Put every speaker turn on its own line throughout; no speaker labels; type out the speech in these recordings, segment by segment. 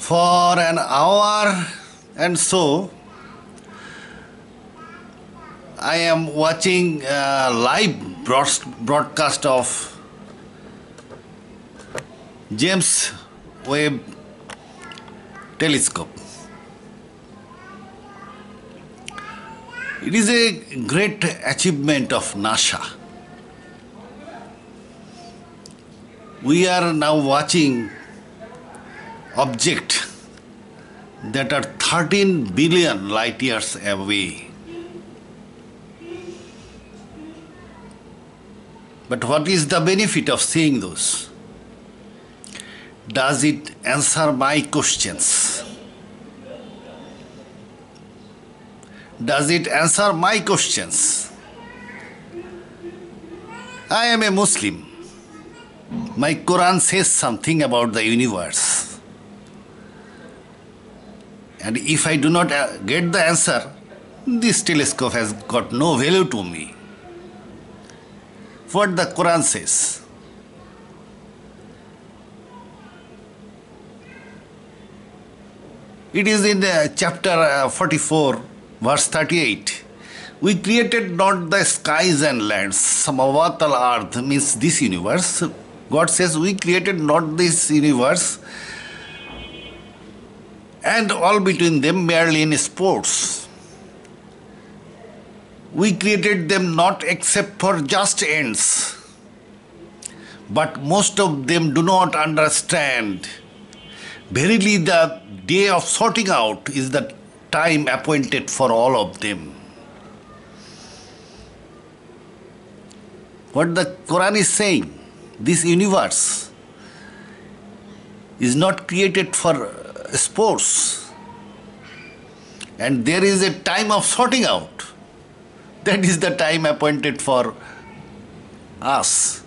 For an hour and so, I am watching a live broadcast of James Webb Telescope. It is a great achievement of NASA. We are now watching objects that are 13 billion light years away. But what is the benefit of seeing those? Does it answer my questions? Does it answer my questions? I am a Muslim. My Quran says something about the universe. And if I do not get the answer, this telescope has got no value to me. What the Quran says. It is in chapter 44, verse 38. We created not the skies and lands. Samawat al-ardh means this universe. God says we created not this universe and all between them merely in sports. We created them not except for just ends. But most of them do not understand. Verily the day of sorting out is the time appointed for all of them. What the Quran is saying, this universe is not created for sports. And there is a time of sorting out. That is the time appointed for us.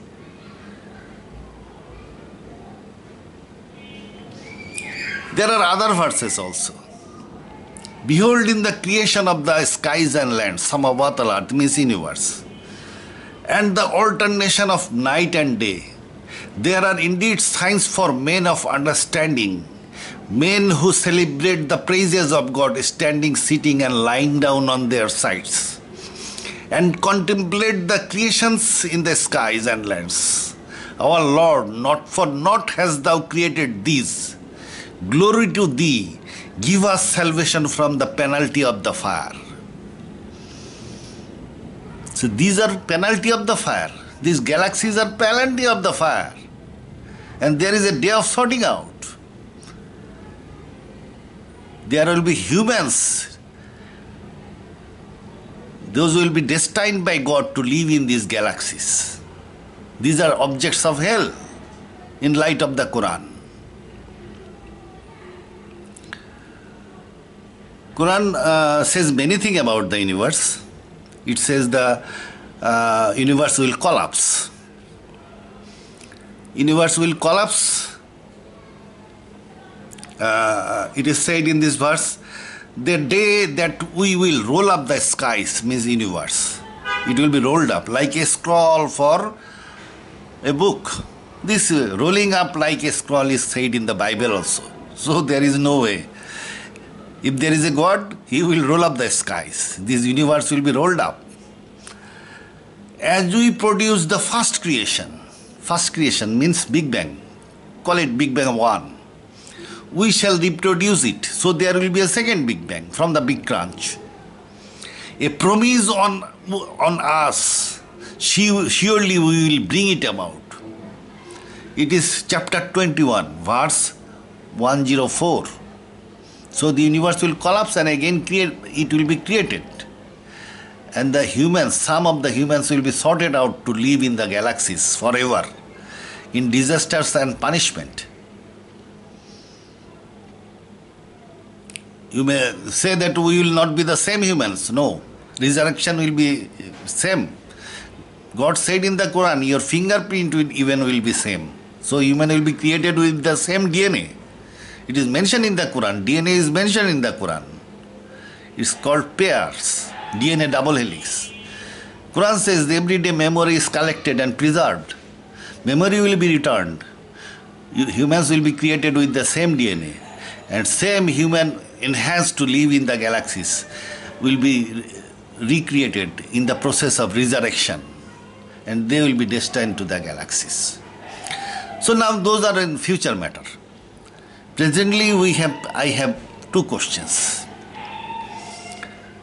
There are other verses also. Behold, in the creation of the skies and lands, Samawat al-ardh means universe, and the alternation of night and day, there are indeed signs for men of understanding, men who celebrate the praises of God, standing, sitting, and lying down on their sides, and contemplate the creations in the skies and lands. Our Lord, not for naught hast thou created these. Glory to thee. Give us salvation from the penalty of the fire. So these are penalty of the fire. These galaxies are penalty of the fire. And there is a day of sorting out. There will be humans. Those will be destined by God to live in these galaxies. These are objects of hell in light of the Quran. Quran says many things about the universe. It says the universe will collapse. Universe will collapse. It is said in this verse, the day that we will roll up the skies means universe. It will be rolled up like a scroll for a book. This rolling up like a scroll is said in the Bible also. So there is no way. If there is a God, He will roll up the skies. This universe will be rolled up. As we produce the first creation means Big Bang. Call it Big Bang 1. We shall reproduce it. So there will be a second Big Bang from the Big Crunch. A promise on us. Surely we will bring it about. It is chapter 21, verse 104. So the universe will collapse and again it will be created. And the humans, some of the humans will be sorted out to live in the galaxies forever, in disasters and punishment. You may say that we will not be the same humans. No, resurrection will be same. God said in the Quran, your fingerprint even will be same. So human will be created with the same DNA. It is mentioned in the Quran. DNA is mentioned in the Quran. It's called pairs, DNA double helix. Quran says the everyday memory is collected and preserved. Memory will be returned. Humans will be created with the same DNA. and same human enhanced to live in the galaxies will be recreated in the process of resurrection, and they will be destined to the galaxies. So now those are in future matter. Presently I have two questions.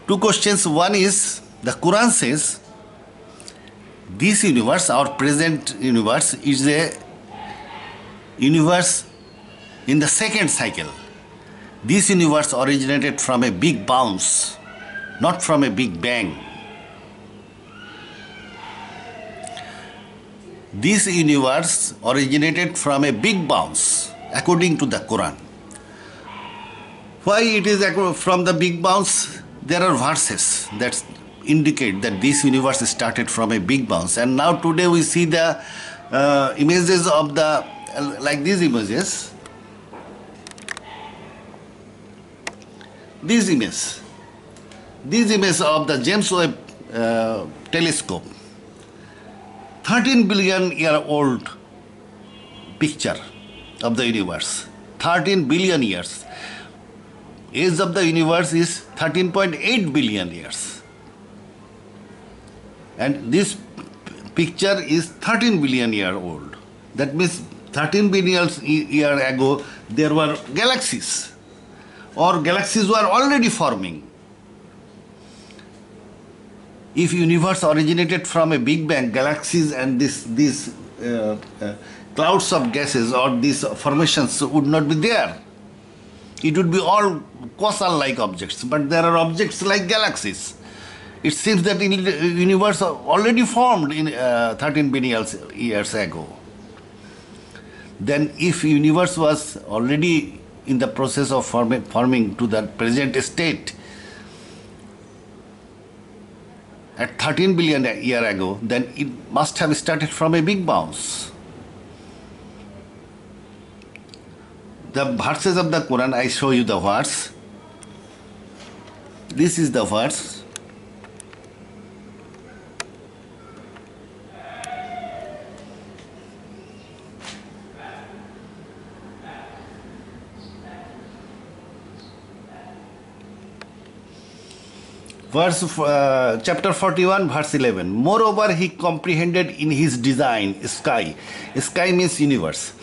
One is, the Quran says this universe, our present universe, is a universe in the second cycle. This universe originated from a big bounce, not from a big bang. This universe originated from a big bounce, according to the Quran. Why it is from the big bounce? There are verses that indicate that this universe started from a big bounce. And now today we see the images of the, like these images. These images of the James Webb Telescope, 13 billion year old picture of the universe, 13 billion years. Age of the universe is 13.8 billion years. And this picture is 13 billion year old. That means 13 billion years ago there were galaxies, or galaxies were already forming. If universe originated from a big bang, galaxies and these clouds of gases or these formations would not be there. It would be all quasar-like objects, but there are objects like galaxies. It seems that the universe already formed in 13 billion years ago. Then if universe was already in the process of forming to the present state at 13 billion years ago, then it must have started from a big bounce. The verses of the Quran, I show you the verse. This is the verse. Chapter 41, verse 11. Moreover, he comprehended in his design sky. Sky means universe.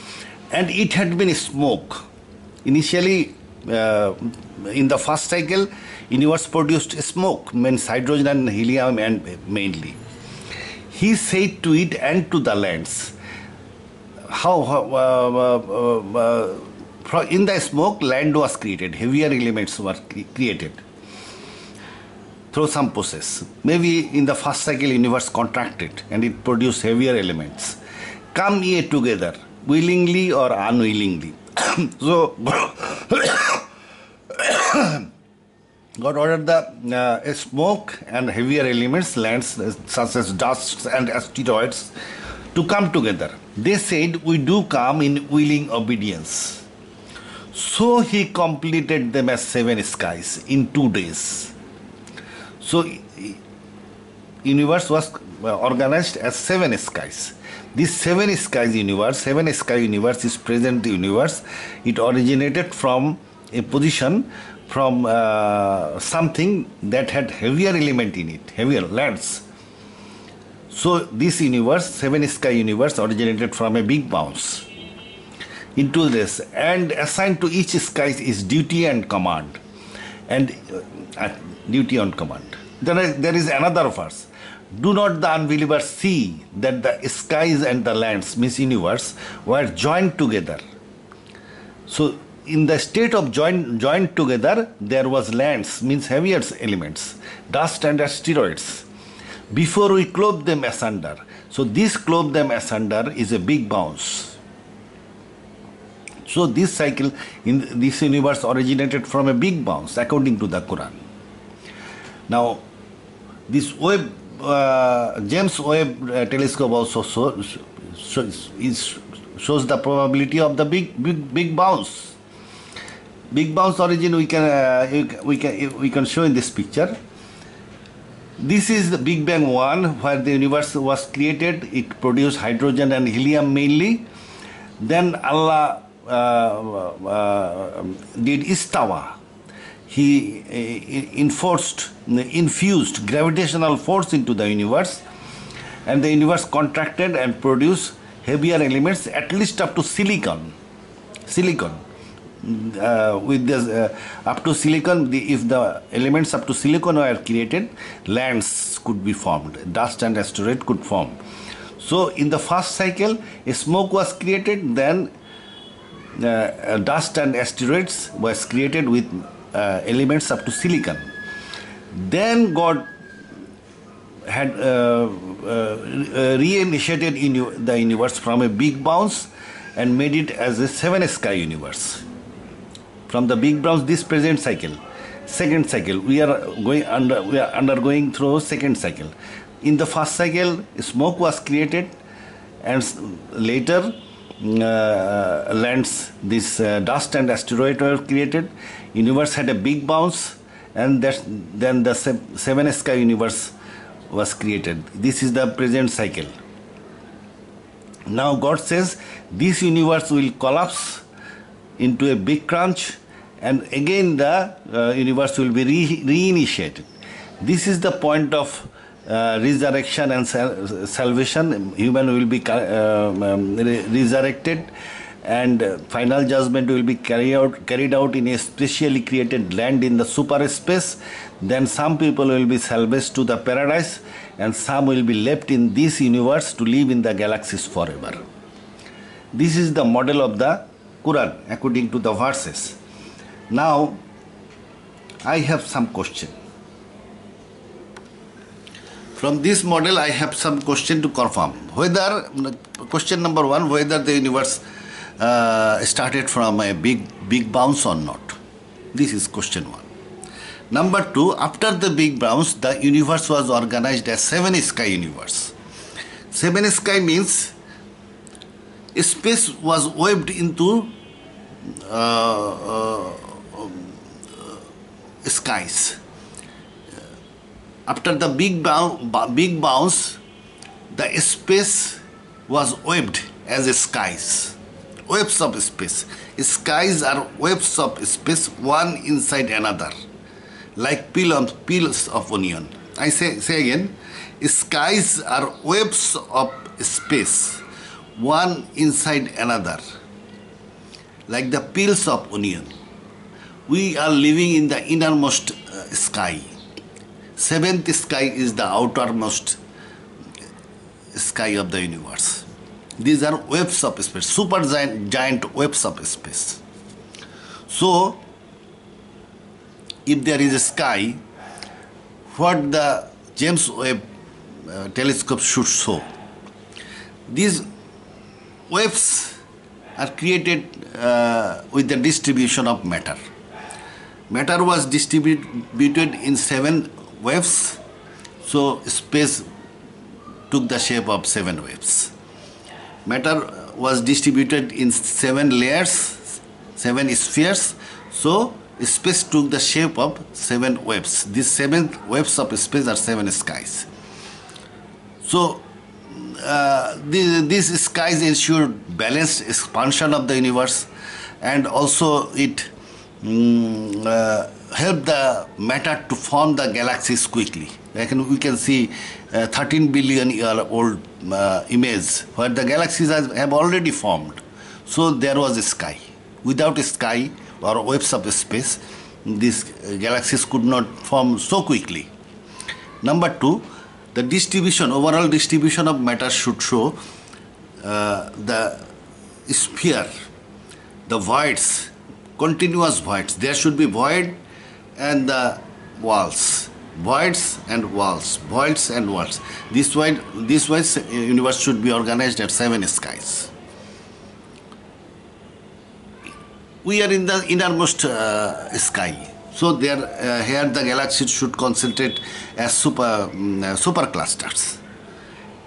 And it had been smoke. Initially, in the first cycle, universe produced smoke, means hydrogen and helium, and mainly. He said to it and to the lands, in the smoke, land was created, heavier elements were created through some process. Maybe in the first cycle, universe contracted and it produced heavier elements. Come ye together, willingly or unwillingly. So, God ordered the smoke and heavier elements, lands such as dust and asteroids, to come together. They said, we do come in willing obedience. So he completed them as 7 skies in 2 days. So universe was organized as 7 skies. This 7 skies universe, 7 sky universe is present universe. It originated from a position, from something that had heavier element in it, heavier lands. So this universe, 7 sky universe, originated from a big bounce into this, and assigned to each sky is duty and command. And duty and command. There is another verse. Do not the unbelievers see that the skies and the lands, means universe, were joined together? So in the state of joined together, there was lands, means heavier elements, dust and asteroids, before we clove them asunder. So this clove them asunder is a big bounce. So this cycle in this universe originated from a big bounce, according to the Quran. Now, this James Webb Telescope also shows the probability of the big bounce. Big bounce origin we can show in this picture. This is the Big Bang 1, where the universe was created. It produced hydrogen and helium mainly. Then Allah did Istawa. He infused gravitational force into the universe, and the universe contracted and produced heavier elements, at least up to silicon. With this up to silicon, if the elements up to silicon were created, lands could be formed, dust and asteroid could form. So in the first cycle, a smoke was created, then dust and asteroids was created with elements up to silicon. Then God had reinitiated the universe from a big bounce and made it as a seven sky universe. From the big bounce, this present cycle, second cycle, we are undergoing through second cycle. In the first cycle, smoke was created, and later lands, this dust and asteroid were created. Universe had a big bounce, and then the seven sky universe was created. This is the present cycle. Now God says this universe will collapse into a big crunch, and again the universe will be reinitiated. This is the point of resurrection and salvation. Human will be resurrected, and final judgment will be carried out in a specially created land in the super space. Then some people will be salvaged to the paradise, and some will be left in this universe to live in the galaxies forever. This is the model of the Quran according to the verses. Now I have some question. From this model I have some question to confirm. Question number one, whether the universe started from a big bounce or not. This is question one. Number two, after the big bounce, the universe was organized as seven sky universe. Seven sky means space was webbed into skies. After the big bounce, the space was webbed as skies. Webs of space. Skies are webs of space, one inside another, like peels of onion. I say again, skies are webs of space, one inside another, like the peels of onion. We are living in the innermost sky. Seventh sky is the outermost sky of the universe. These are webs of space, super giant webs of space. So, if there is a sky, what the James Webb Telescope should show? These webs are created with the distribution of matter. Matter was distributed in seven waves, so space took the shape of seven waves. Matter was distributed in seven layers, seven spheres, so space took the shape of seven waves. These seven waves of space are seven skies. So these skies ensure balanced expansion of the universe, and also it help the matter to form the galaxies quickly. We can see 13 billion year old image where the galaxies have already formed. So there was a sky. Without a sky or webs of space, these galaxies could not form so quickly. Number two, the overall distribution of matter should show the sphere, the voids, continuous voids. There should be void and the walls, voids and walls, voids and walls. This way, universe should be organized at seven skies. We are in the innermost sky, so here the galaxies should concentrate as super clusters.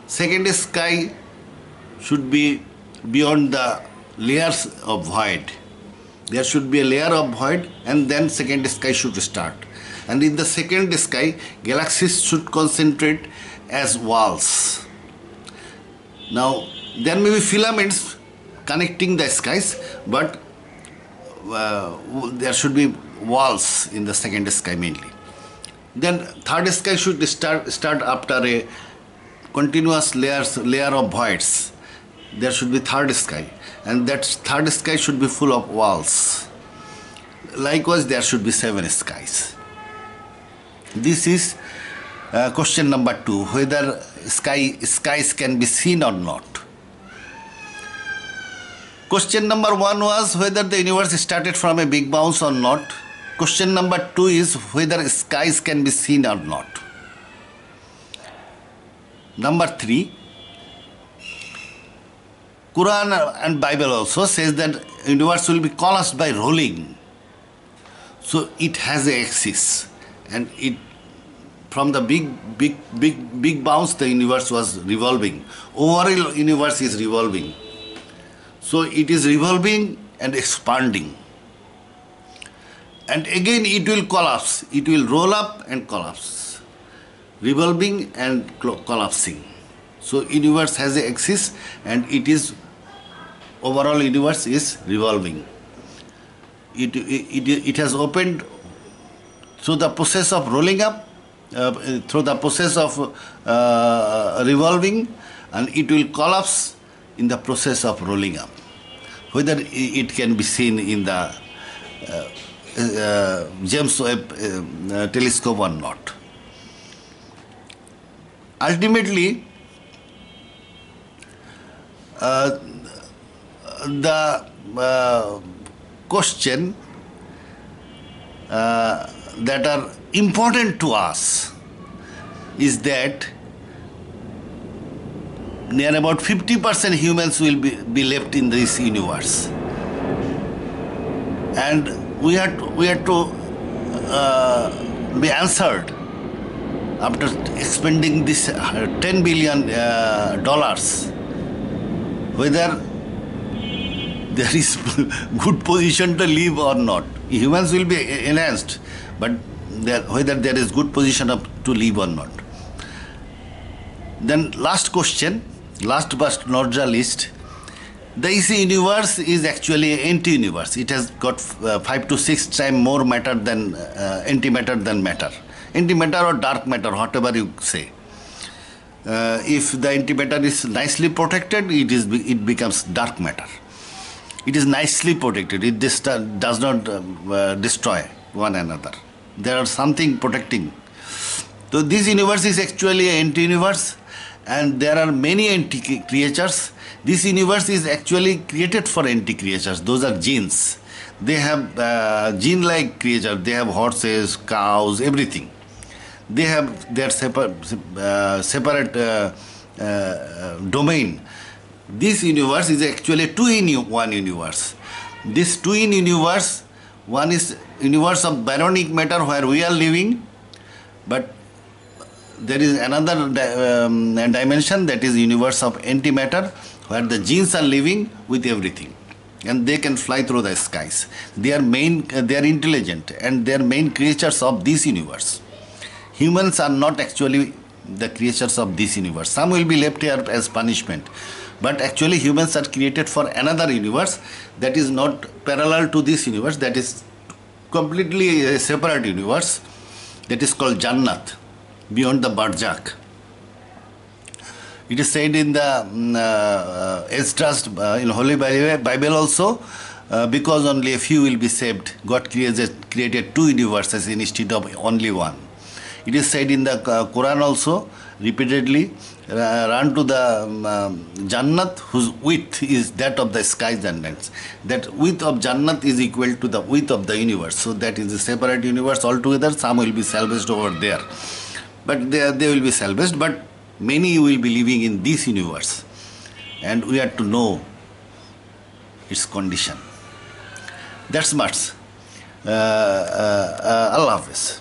Second sky should be beyond the layers of void. There should be a layer of void, and then second sky should start. And in the second sky, galaxies should concentrate as walls. Now, there may be filaments connecting the skies, but there should be walls in the second sky mainly. Then third sky should start after a continuous layer of voids. There should be third sky, and that third sky should be full of walls. Likewise, there should be 7 skies. This is question number 2, whether skies can be seen or not. Question number 1 was whether the universe started from a big bounce or not. Question number 2 is whether skies can be seen or not. Number 3, Quran and Bible also says that universe will be collapsed by rolling. So it has an axis, and it from the big bounce the universe was revolving. Overall universe is revolving. So it is revolving and expanding. And again it will collapse. It will roll up and collapse. Revolving and collapsing. So universe has an axis, and it is overall universe is revolving. It has opened through the process of rolling up, through the process of revolving, and it will collapse in the process of rolling up. Whether it can be seen in the James Webb Telescope or not. Ultimately, the question that are important to us is that near about 50% humans will be left in this universe, and we have to be answered after expending this $10 billion whether there is good position to live or not. Humans will be enhanced, but whether there is good position to live or not. Then last question, last but not the least, this universe is actually an anti-universe. It has got 5 to 6 times more matter than antimatter than matter. Antimatter or dark matter, whatever you say. If the antimatter is nicely protected, it becomes dark matter. It is nicely protected. It does not destroy one another. There are something protecting. So this universe is actually an anti-universe, and there are many anti-creatures. This universe is actually created for anti-creatures. Those are genes. They have gene-like creatures. They have horses, cows, everything. They have their separate domain. This universe is actually a 2-in-1 universe. This 2-in universe, one is universe of baronic matter where we are living, but there is another dimension, that is universe of antimatter, where the genes are living with everything, and they can fly through the skies. They are intelligent, and they are main creatures of this universe. Humans are not actually the creatures of this universe. Some will be left here as punishment. But actually humans are created for another universe that is not parallel to this universe, that is completely a separate universe, that is called Jannat, beyond the Barzakh. It is said in the Esdras, in Holy Bible also, because only a few will be saved, God created 2 universes instead of only one. It is said in the Quran also, repeatedly, run to the Jannat whose width is that of the skies and lands. That width of Jannat is equal to the width of the universe. So that is a separate universe altogether. Some will be salvaged over there. But they will be salvaged, but many will be living in this universe. And we have to know its condition. That's much. Allah Hafiz.